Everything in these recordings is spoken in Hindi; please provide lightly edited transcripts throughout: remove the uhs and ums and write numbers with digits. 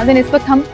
नाज़रीन, इस वक्त हम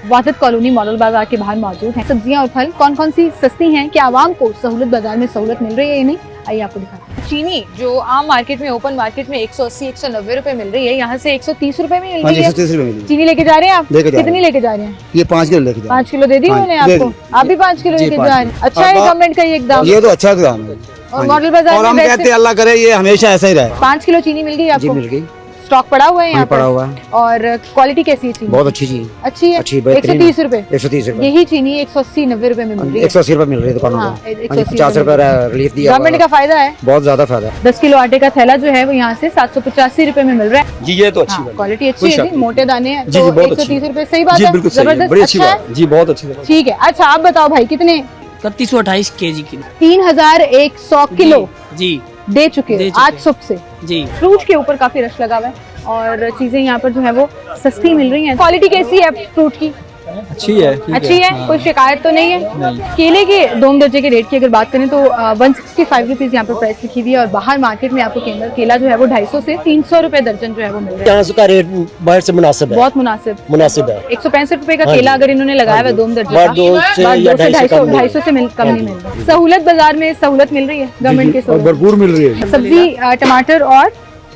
वाहिद कॉलोनी मॉडल बाजार के बाहर मौजूद हैं। सब्जियां और फल कौन कौन सी सस्ती हैं, क्या आवाम को सहूलत बाजार में सहूलत मिल रही है या नहीं, आइए आपको दिखाते हैं। चीनी जो आम मार्केट में, ओपन मार्केट में 180-190 रुपए मिल रही है, यहाँ से 130 रुपए में मिल रही है। 130 रुपए मिली। चीनी लेके जा रहे हैं आप? कितनी लेके जा रहे हैं? ये 5 किलो लेके 5 किलो दे दी उन्होंने आपको? आप भी 5 किलो लेके जा रहे हैं? अच्छा है गवर्नमेंट का ये एकदम। ये तो अच्छा काम है। और मॉडल बाजार और हम में कहते हैं अल्लाह करे ये हमेशा ऐसा ही रहे। 5 किलो चीनी मिल गई जी आपको? मिल गई। स्टॉक पड़ा हुआ है यहाँ पड़ा हुआ है। और क्वालिटी कैसी है चीनी? बहुत अच्छी चीज। अच्छी है। अच्छी 130 रुपए। 130 रुपए। यही चीनी 180-90 रुपए में मिल रही है। 180 रुपए मिल रही है दुकानों हाँ, में। 180 50 रुपए रिलीफ दिया। गवर्नमेंट का फायदा है, बहुत ज्यादा फायदा है। 10 किलो आटे का थैला जो है वो यहाँ से 785 रुपए में मिल रहा है। जी ये तो अच्छी बात क्वालिटी अच्छी है, मोटे दाने हैं, जी, तो बहुत अच्छी 130 रुपए सही बात जी है, बिल्कुल सही है, जबरदस्त, बड़ी अच्छी अच्छा बात जी, बहुत अच्छी बात। ठीक है। अच्छा आप बताओ भाई, कितने? 3128 केजी किलो 3100 किलो जी दे चुके दे हैं चुके आज सुबह से। जी। फ्रूट के ऊपर काफी रश लगा हुआ है और चीजें यहाँ पर जो है वो सस्ती मिल रही हैं। क्वालिटी कैसी है फ्रूट की? अच्छी है। अच्छी है, कोई शिकायत तो नहीं है। केले के दोम दर्जे के रेट की अगर बात करें तो 165 रुपीज यहाँ पर प्राइस लिखी हुई है और बाहर मार्केट में आपको केला जो है वो 250 से 300 रुपए दर्जन जो है वो मिल रहा है। यहाँ का रेट बाहर से मुनासिब है, बहुत मुनासिब है। 165 रुपए का केला अगर इन्होंने लगाया हुआ दोम दर्जे का, 250 से कम नहीं मिल रहा। सहूलत बाजार में सहूलत मिल रही है गवर्नमेंट के, भरपूर मिल रही है। सब्जी टमाटर और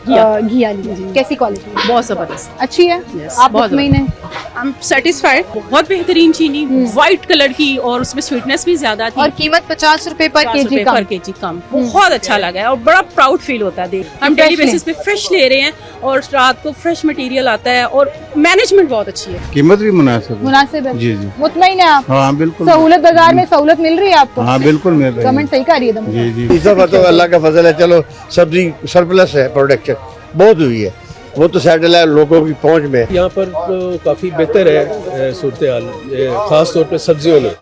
घिया ली कैसी क्वालिटी है? बहुत जबरदस्त अच्छी है। आप मुतमईन हैं? I'm satisfied। बहुत बेहतरीन चीनी, व्हाइट कलर की और उसमें स्वीटनेस भी ज्यादा थी। और कीमत 50 रुपए पर केजी पर केजी कम। बहुत अच्छा लगा है और बड़ा प्राउड फील होता है देख। हम डेली बेसिस पे फ्रेश ले रहे हैं और रात को फ्रेश मटेरियल आता है और मैनेजमेंट बहुत अच्छी है। कीमत भी मुनासिब है। जी जी। मुतमईन है आप? हाँ बिल्कुल। सहूलत बाजार में सहूलत मिल रही है आपको? हाँ बिल्कुल मिल रही है। गवर्नमेंट सही कर रही है? जी जी। इस दफा तो अल्लाह का फजल है, चलो सब्जी सरप्लस है, प्रोडक्शन बहुत हुई है, वो तो सेटल है लोगों की पहुंच में। यहाँ पर तो काफ़ी बेहतर है सूरत हाल, खास तौर पे सब्जियों में।